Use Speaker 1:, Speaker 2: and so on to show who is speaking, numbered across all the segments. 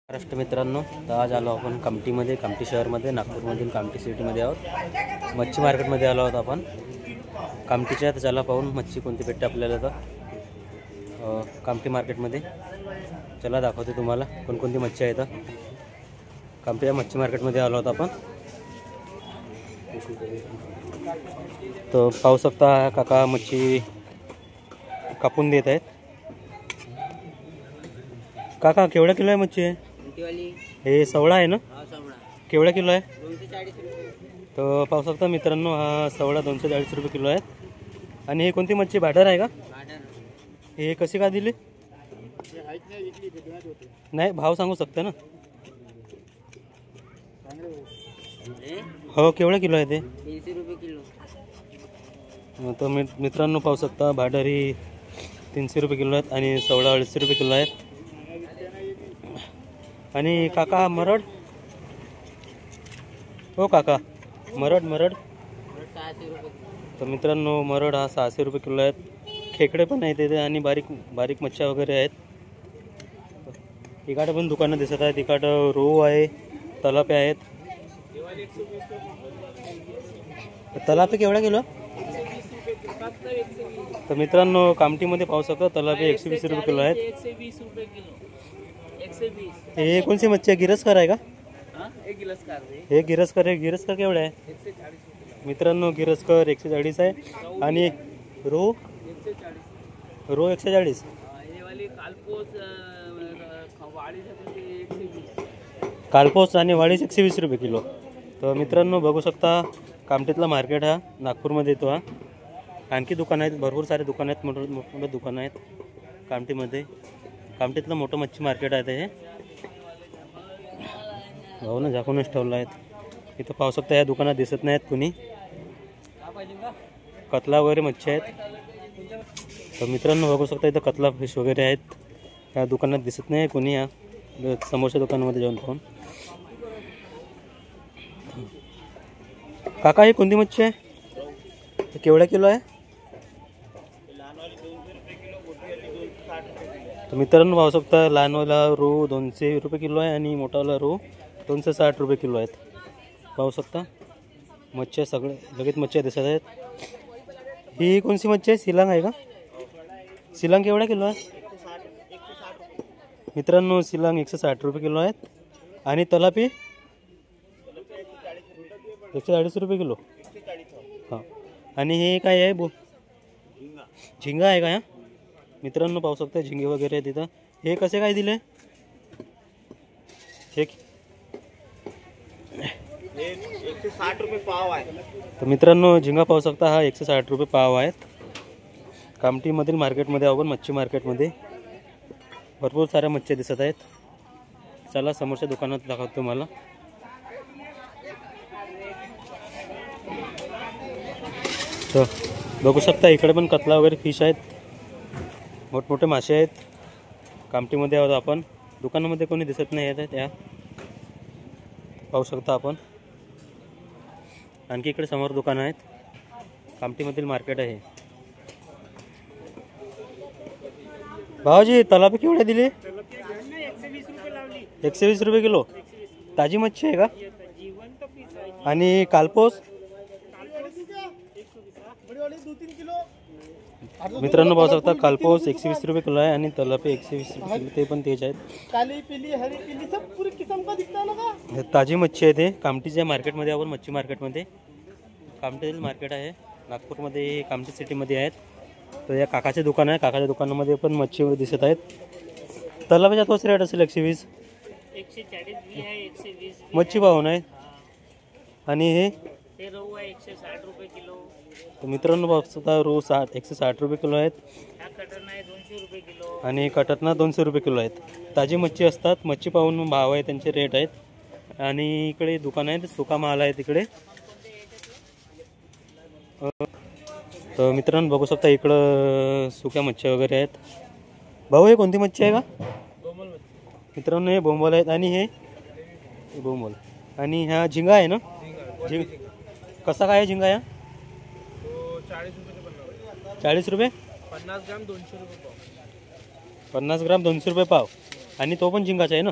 Speaker 1: महाराष्ट्र मित्रांनो, तर आज आलो आपण कामठीमध्ये, कामठी शहरमध्ये, नागपूरमधील कामठी सिटीमध्ये आहोत. मच्छी मार्केटमध्ये आलो आहोत आपण कामठीच्या. तर चला पाहून मच्छी कोणती भेटते आपल्याला. तर कामठी मार्केटमध्ये चला दाखवते तुम्हाला कोणकोणती मच्छी आहे. तर कामठी मच्छी मार्केटमध्ये आलो आहोत आपण. तर पाहू शकता काका मच्छी कापून देत आहेत. काका केवढ्या किलो आहे मच्छी आहे? हे सवळा आहे ना? केवढ्या किलो आहे?
Speaker 2: 240 रुपये.
Speaker 1: तर पाहू शकता मित्रांनो, हा सवळा 240 रुपये किलो आहे. आणि हे कोणती मच्छी? भाडर आहे का? हे कशी का दिली? नाही, भाव सांगू शकता ना? हो, केवढ्या किलो आहे ते?
Speaker 2: 300 रुपये किलो.
Speaker 1: तर मित्रांनो पाहू शकता, भाडर ही 300 रुपये किलो आहेत आणि सवळा 250 रुपये किलो आहेत. आणि काका मरड? हो काका, मरड
Speaker 2: 600 रुपये.
Speaker 1: तर मित्रांनो मरड हा 600 रुपये किलो आहेत. खेकडे पण आहेत इथे आणि बारीक बारीक मच्छ्या वगैरे आहेत. इकडे पण दुकानं दिसत आहेत. इकडं रोहू आहे, तलापे आहेत. तलापे केवढा किलो? तर मित्रांनो कामठीमध्ये पाहू शकता, तलापे 120 रुपये किलो आहेत.
Speaker 2: 120 रुपये किलो. 120.
Speaker 1: हे कोणची मच्छी आहे? गिरसकर आहे का?
Speaker 2: एक गिलसकार दे.
Speaker 1: हे गिरसकर आहे. गिरसकर केवढा आहे?
Speaker 2: 140 रुपये.
Speaker 1: मित्रांनो गिरसकर 140 आहे. आणि रोहू?
Speaker 2: 140.
Speaker 1: रोहू 140.
Speaker 2: ये वाली कालपोस वाड़ी से 120.
Speaker 1: कालपोस आणि वाळीच 120 रुपये किलो. तर मित्रांनो बघू शकता, कामठीतला मार्केट हा नागपूरमध्ये येतो. हा आणखी दुकानं आहेत, भरपूर सारे दुकानं आहेत, मोठमोठे दुकानं आहेत कामठीमध्ये. कामठीतलं मोठं मच्छी मार्केट आहे ते. हे भाऊ ना झाकूनच ठेवलं आहेत. इथं पाहू शकता, या दुकानात दिसत नाहीत कुणी. कतला वगैरे मच्छी आहेत. तर मित्रांनो बघू शकता, इथं कतला फिश वगैरे आहेत. या दुकानात दिसत नाही कुणी. या समोरच्या दुकानामध्ये जाऊन पाहून. काका ही कोणती मच्छी आहे? केवढ्या किलो आहे? तर मित्रांनो पाहू शकता, लहानवाला रोहू 200 रुपये किलो आहे आणि मोठावाला रोहू 260 रुपये किलो आहेत. पाहू शकता मच्छ्या सगळे लगेच मच्छ्या दिसत आहेत. ही कोणती मच्छी आहे? सिलांग आहे का? सिलांग केवढ्या किलो आहे? मित्रांनो सिलांग 160 रुपये किलो आहेत. आणि तलापी 140 रुपये किलो. हां. आणि हे काय आहे? झिंगा आहे का? ह्या मित्रांनो पाहू शकता, झिंगे वगैरे आहे तिथं. हे कसे काय दिले? हे
Speaker 2: 160 रुपये पाव आहे.
Speaker 1: तर मित्रांनो झिंगा पाहू शकता, हा 160 रुपये पाव आहेत. कामठीमधील मार्केटमध्ये आपण मच्छी मार्केटमध्ये भरपूर साऱ्या मच्छ्या दिसत आहेत. चला समोरच्या दुकानात दाखवतो तुम्हाला. तर बघू शकता, इकडे पण कतला वगैरे फिश आहेत, मोठमोठे मासे आहेत. कामठीमध्ये आहोत आपण. दुकानामध्ये कोणी दिसत नाही आहेत. त्या पाहू शकता आपण. आणखी इकडे समोर दुकानं आहेत. कामठीमधील मार्केट आहे. भाऊजी तलापी केवढे दिले? 120 रुपये किलो. ताजी मच्छी आहे का? आणि कालपोस? मित्रांनो पाहू शकता, कालपोस 120 रुपये किलो आहे आणि तलापे 120 रुपये किलो, ते पण तेच आहेत.
Speaker 2: काली पीली हरी पीली सब पूरी किस्म का दिखता है ना.
Speaker 1: ताजी मच्छी आहे ते. कामठीच्या मार्केटमध्ये आपण मच्छी मार्केटमध्ये. कामठीतील मार्केट आहे नागपूरमध्ये, कामठी सिटीमध्ये आहेत. तर या काकाचे दुकान आहे. काकाच्या दुकानामध्ये पण मच्छी दिसत आहेत. तलावाचा तोच रेट असेल 120.
Speaker 2: 140 भी है, 120
Speaker 1: मच्छी पाहून आहे. आणि हे
Speaker 2: रोहू आहे 160 रुपये किलो.
Speaker 1: तर मित्रांनो पाहू शकता, रोहू 160 रुपये किलो आहेत.
Speaker 2: कटरना आहे 200 रुपये किलो.
Speaker 1: आणि कटरना 200 रुपये किलो आहेत. ताजी मच्छी असतात. मच्छी पाहून भाव आहे, त्यांचे रेट आहेत. आणि इकडे दुकान आहे, सुका माल आहे तिकडे. तर मित्रांनो बघू शकता, इकडं सुक्या मच्छी वगैरे आहेत. भाऊ हे कोणती मच्छी आहे का? मित्रांनो हे बोंबल आहेत. आणि हे बोंबल. आणि ह्या झिंगा आहे ना? कसा काय आहे झिंगा? या 40 रुपये.
Speaker 2: 50 ग्राम 200 रुपये पाव.
Speaker 1: 50 ग्राम 200 रुपये पाव. आणि तो पण झिंगाचा आहे ना?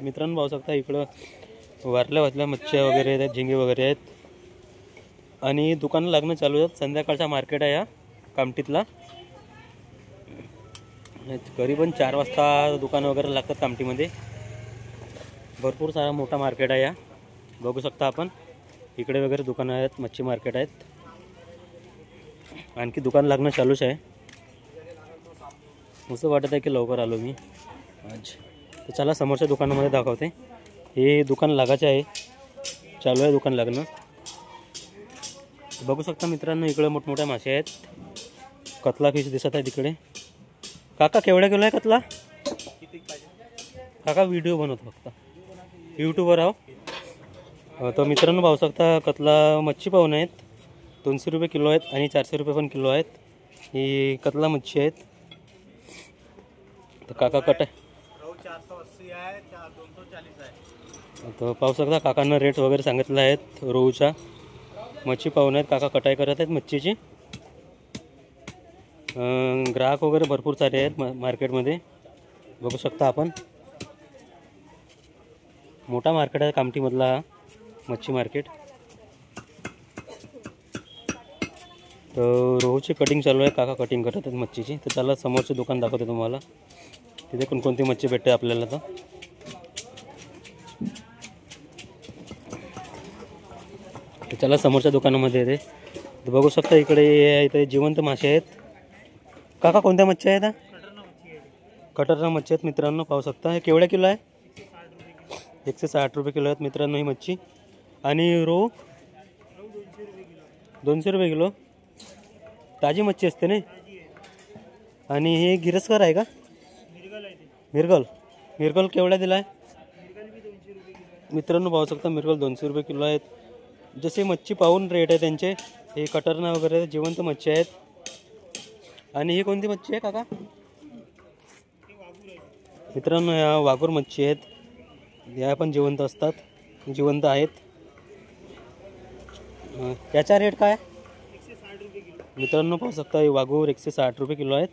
Speaker 1: मित्रांनो पाहू शकता इकडं वारल्या वाचल्या मच्छ्या वगैरे आहेत, झिंगे वगैरे आहेत आणि दुकानं लागणं चालू आहेत. संध्याकाळचा मार्केट आहे या कामठीतला. करीबन 4 वाजता दुकानं वगैरे लागतात कामठीमध्ये. भरपूर सारा मोठा मार्केट आहे या. बघू शकता आपण इकडे वगैरे दुकानं आहेत, मच्छी मार्केट आहेत. आणखी दुकान लागणं चालूच आहे. असं वाटत आहे की लवकर आलो मी आज. तर चला समोरच्या दुकानामध्ये दाखवते. हे दुकान लागायचे आहे, चालू आहे दुकान लागणं. बघू शकता मित्रांनो इकडे मोठमोठ्या मासे आहेत. कतला फिश दिसत आहे तिकडे. काका केवढ्या किलो आहे कतला? काका व्हिडिओ बनवतो फक्त, यूट्यूबवर आहो. तर मित्रांनो पाहू शकता कतला मच्छी पाहून आहेत. 200 रुपये किलो आहेत आणि 400 रुपये पण किलो आहेत. ही कतला मच्छी आहेत. तर काका कट आहे
Speaker 2: 480 आहे, 240 आहे.
Speaker 1: तर पाहू शकता काकांना रेट वगैरे सांगितलं आहेत रोहूचा. मच्छी पाहून आहेत, काका कटाई करत आहेत मच्छीची. ग्राहक वगैरे भरपूर सारे आहेत मार्केटमध्ये. बघू शकता आपण मोठा मार्केट आहे कामठीमधला हा मच्छी मार्केट. तर रोहूची कटिंग चालू आहे, काका कटिंग करत आहेत मच्छीची. तर चला समोरचे दुकान दाखवते तुम्हाला, तिथे कोणकोणती मच्छी भेटते आपल्याला. तर चला समोरच्या दुकानामध्ये येते. तर बघू शकता इथे जिवंत मासे आहेत. काका कोणत्या मच्छी आहेत? कटरना मच्छी आहेत मित्रांनो, पाहू शकता. हे केवढ्या किलो आहे? 160 रुपये किलो आहेत मित्रांनो ही मच्छी. आणि रोहू 200 रुपये किलो. ताजी मच्छी असते ना. आणि हे गिरसकर आहे का? मिरगल केवढ्या दिला आहे मित्रांनो? पाहू शकता मिरगल 200 रुपये किलो आहेत. जसे मच्छी पाहून रेट आहे त्यांचे. हे कटरना वगैरे जिवंत मच्छी आहेत. आणि ही कोणती मच्छी आहे काका? मित्रांनो या वाघूर मच्छी आहेत. या पण जिवंत असतात, जिवंत आहेत. याचा रेट काय मित्रांनो? पाहू शकता हे वाघूर 160 रुपये किलो आहेत.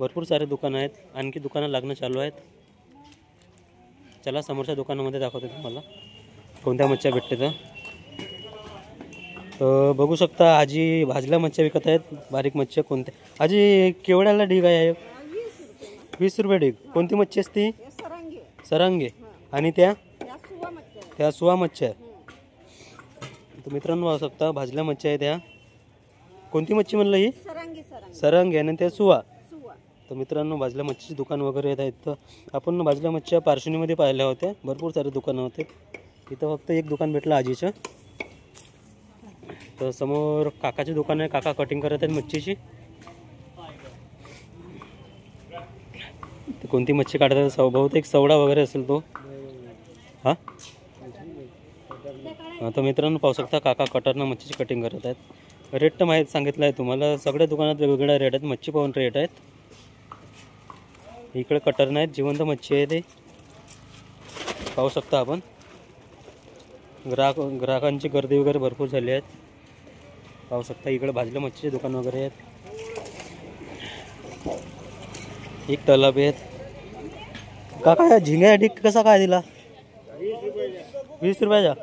Speaker 1: भरपूर सारे दुकानं आहेत, आणखी दुकानं लागणं चालू आहेत. चला समोरच्या दुकानामध्ये दाखवते तुम्हाला कोणत्या मच्छ्या भेटते. तर बघू शकता आजी भाजल्या मच्छ्या विकत आहेत. बारीक मच्छ्या कोणत्या आजी केवढ्याला ढीग आहे? 20 रुपये ढीग. कोणती मच्छी असते? सरंगे. आणि त्या सुवा मच्छ्या आहे. तर मित्रांनो पाहू शकता भाजल्या मच्छ्या आहे त्या. कोणती मच्छी म्हणलं ही? सरंगे. आणि त्या सुवा. तर मित्रांनो भाजल्या मच्छीची दुकान वगैरे येत आहेत. तर आपण भाजल्या मच्छ्या पार्श्वनीमध्ये पाहिल्या होत्या. भरपूर सारे दुकानं होते. इथं फक्त एक दुकान भेटलं आजीचं. तर समोर काकाचे दुकान आहे, काका कटिंग करत आहेत मच्छीची. ते कोणती मच्छी काढतात? बहुतेक सवडा वगैरे असेल तो. हां तर मित्रांनो पाहू शकता काका कटरनं मच्छीची कटिंग करत आहेत. रेट तर माहीत सांगितलं आहे तुम्हाला. सगळ्या दुकानात वेगवेगळ्या रेट आहेत. मच्छी पाहून रेट आहेत. इकडे कटरनं आहेत, जिवंत मच्छी आहे ते पाहू शकता आपण. ग्राहकांची गर्दी वगैरे भरपूर झाली आहेत. पाहू शकता इकडे भाजल्या मच्छीचे दुकान वगैरे आहेत. एक तलाब आहेत. काका या झिंगा ढीग कसा काय दिला? 20 रुपयाचा.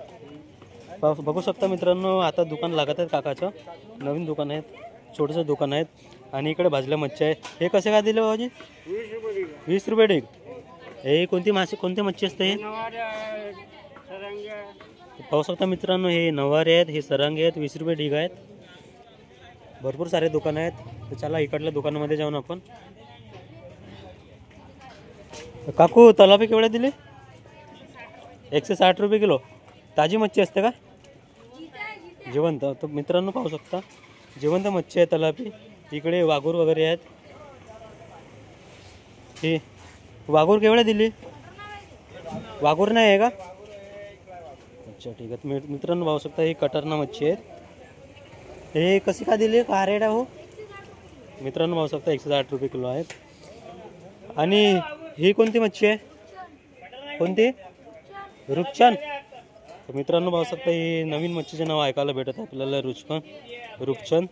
Speaker 1: बघू शकता मित्रांनो आता दुकान लागत आहेत काकाचं. नवीन दुकान आहेत, छोटंसं दुकान आहेत. आणि इकडे भाजल्या मच्छी आहे. हे कसे काय दिले बाबाजी? 20 रुपये ढीग. हे कोणती मच्छी असते? हे पाहू शकता मित्रांनो हे नवारे आहेत, हे सरांगे आहेत. 20 रुपये ढीग आहेत. भरपूर सारे दुकान आहेत. तर चला इकडल्या दुकानामध्ये जाऊन आपण. काकू तलापी केवढे दिले? 160 रुपये किलो. ताजी मच्छी असते का? जिवंत. तर मित्रांनो पाहू शकता जिवंत मच्छी आहे तलापी. इकडे वाघूर वगैरे आहेत. हे वाघूर केवढे दिली? वाघूर नाही आहे का? अच्छा ठीक आहे. मित्रांनो पाहू शकता ही कटरना मच्छी आहेत. हे कशी का दिली? का रेट आहे हो? मित्रांनो पाहू शकता 160 रुपये किलो आहेत. आणि ही कोणती मच्छी आहे? कोणती? रुपचंद. तर मित्रांनो पाहू शकता ही नवीन मच्छीचे नाव ऐकायला भेटत आहे आपल्याला. रुपचंद.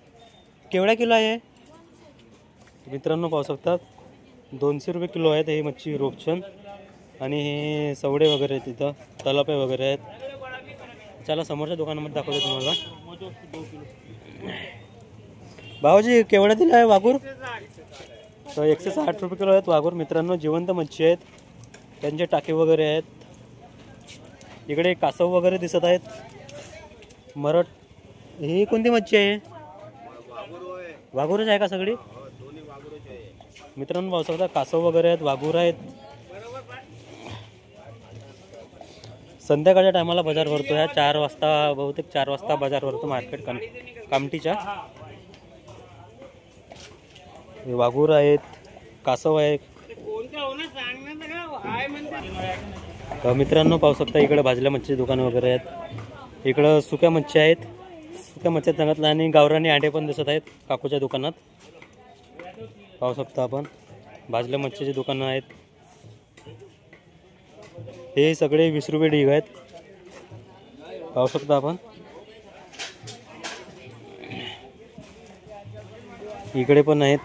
Speaker 1: केवढ्या किलो आहे? मित्रांनो पाहू शकता 200 रुपये किलो आहेत ही मच्छी रुपचंद. आणि हे सवडे वगैरे आहेत तिथं, तलापे वगैरे आहेत. चला समोरच्या दुकानामध्ये दाखवतो तुम्हाला. भाऊजी केवढ्या दिला आहे वाघूर? तर 160 रुपये किलो आहेत वाघूर मित्रांनो. जिवंत मच्छी आहेत, त्यांचे टाके वगैरे आहेत. इकडे कासव वगैरे दिसत आहेत. मरट, ही कोणती मच्छी आहे? वाघूरच आहे का सगळी मित्रांनो? पाहू शकता कासव वगैरे आहेत, वाघूर आहेत. संध्याकाळच्या टायमाला बाजार भरतो. ह्या 4 वाजता, बहुतेक 4 वाजता बाजार भरतो मार्केट कामठीच्या. वाघूर आहेत, कासव आहेत. तर मित्रांनो पाहू शकता इकडे भाजल्या मच्छी दुकान वगैरे आहेत. इकडं सुक्या मच्छी आहेत, सुक्या मच्छी सांगितलं. आणि गावरानी अंडे पण दिसत आहेत काकूच्या दुकानात. पाहू शकता आपण भाजल्या मच्छीची दुकानं आहेत. हे सगळे 20 रुपये ढीग आहेत. पाहू शकता आपण. इकडे पण आहेत.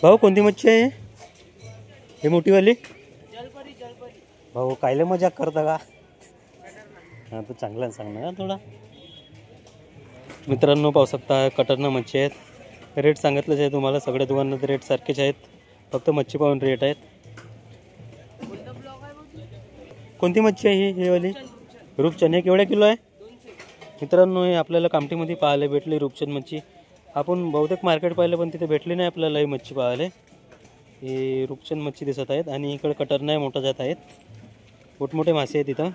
Speaker 1: भाऊ कोणती मच्छी आहे हे? मोठीवाली भाऊ कायले मजाक करता का? हा तर चांगला सांगणार ना थोडा. मित्रांनो पाहू शकता कटरना मच्छी आहेत. रेट सांगितलंच आहे तुम्हाला, सगळ्या दुकानात रेट सारखेच आहेत, फक्त मच्छी पाहून रेट आहेत. कोणती मच्छी आहे ही वाली? रूपचंद. हे केवढ्या किलो आहे मित्रांनो? हे आपल्याला कामठीमध्ये पाहायला भेटली रूपचंद मच्छी. आपण बहुतेक मार्केट पाहिलं पण तिथे भेटली नाही आपल्याला ही मच्छी पाहायला. ही रूपचंद मच्छी दिसत आहेत. आणि इकडे कटर नाही मोठा जात आहेत, मोठमोठे मासे आहेत इथं.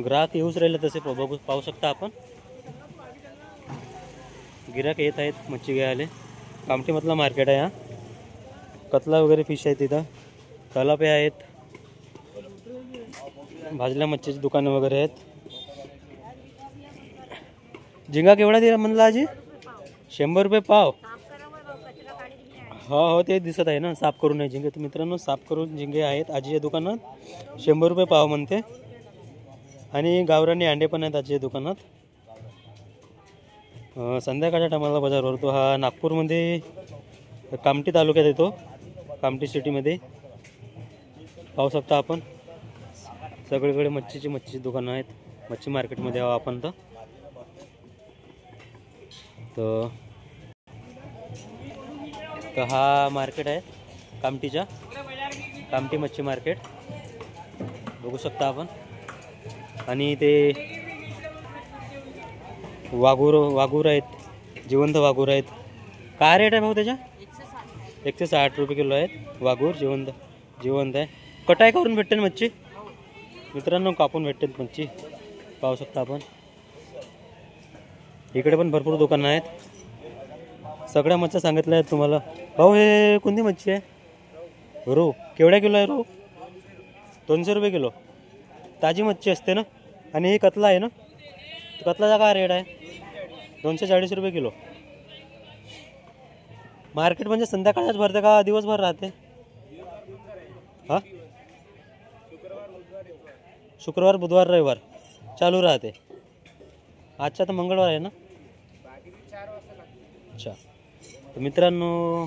Speaker 1: ग्राहक येऊच राहिले तसे पाहू शकता आपण. गिराक येत आहेत मच्छी घ्यायला. कामठीमधला मार्केट आहे हा. कतला वगैरे फिश आहेत तिथं, तलापे आहेत, भाजल्या मच्छीची दुकानं वगैरे आहेत. झिंगा केवढा दिला म्हणला आजी? 100 रुपये पाव. हो हो ते दिसत आहे ना, साफ करून आहे झिंगे. तर मित्रांनो साफ करून झिंगे आहेत आजीच्या दुकानात, 100 रुपये पाव म्हणते. आणि गावरानी अंडे पण आहेत आजीच्या दुकानात. संध्याकाळच्या टायमाला बाजार भरतो हा. नागपूरमध्ये कामठी तालुक्यात येतो, कामठी सिटीमध्ये. पाहू शकता आपण सगळीकडे मच्छीची दुकानं आहेत. मच्छी मार्केटमध्ये आहो आपण. तर हा मार्केट आहे कामठीच्या, कामठी मच्छी मार्केट बघू शकता आपण. आणि ते वाघूर आहेत, जिवंत वाघूर आहेत. काय रेट आहे भाऊ त्याच्या? 160 रुपये किलो आहेत वाघूर. जिवंत आहे. कटाई करून भेटते ना मच्छी मित्रांनो, कापून भेटते मच्छी. पाहू शकता आपण. इकडे पण भरपूर दुकानं आहेत. सगळ्या मच्छ्या सांगितल्या आहेत तुम्हाला. भाऊ हे कोणती मच्छी आहे? रो. केवढ्या किलो आहे रो? 200 रुपये किलो. ताजी मच्छी असते ना. आणि ही कतला आहे ना, कतलाचा काय रेट आहे? 240 रुपये किलो. मार्केट म्हणजे संध्याकाळच भरते का दिवसभर राहते? हां, शुक्रवार बुधवार रविवार चालू राहते. आजचा तर मंगळवार आहे ना. अच्छा, तर मित्रांनो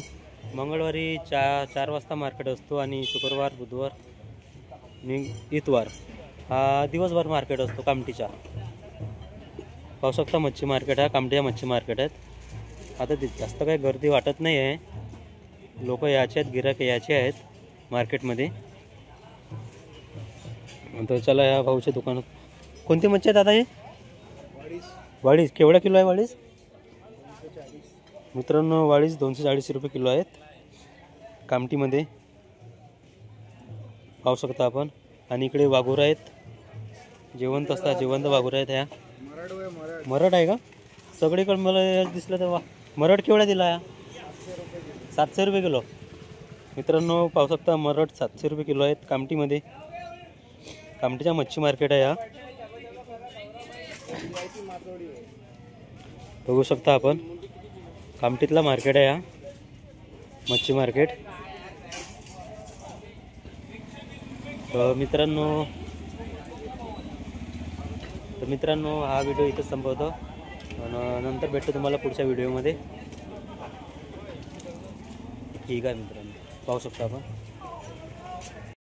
Speaker 1: मंगळवारी 4 वाजता मार्केट असतो. आणि शुक्रवार बुधवार आणि इतवार हा दिवसभर मार्केट असतो कामठीचा. पाहू शकता मच्छी मार्केट हा कामठीचा मच्छी मार्केट आहेत. आता जास्त काही गर्दी वाटत नाही आहे. लोक याचे आहेत, गिराक याचे आहेत मार्केटमध्ये. तर चला या भाऊच्या दुकानात. कोणती मच्छी आहे दादा हे? वाळीस. केवढा किलो आहे वाळीस मित्रांनो? वाळीस 240 रुपये किलो आहेत कामठीमध्ये. पाहू शकता आपण. आणि इकडे वाघूर आहेत, जिवंत असतात, जिवंत वाघूर आहेत. ह्या मरड आहे का? सगळीकडे मला दिसलं तर. मरड केवढा दिला या? 700 रुपये किलो मित्रांनो. पाहू शकता मरड 700 रुपये किलो आहेत कामठीमध्ये. कामठीचा मच्छी मार्केट आहे हा. बघू शकता आपण कामठीतला मार्केट आहे हा मच्छी मार्केट. तर मित्रांनो हा व्हिडिओ इथं संपवतो. नंतर भेटतो तुम्हाला पुढच्या व्हिडिओमध्ये. ठीक आहे मित्रांनो. पाहू शकतो आपण.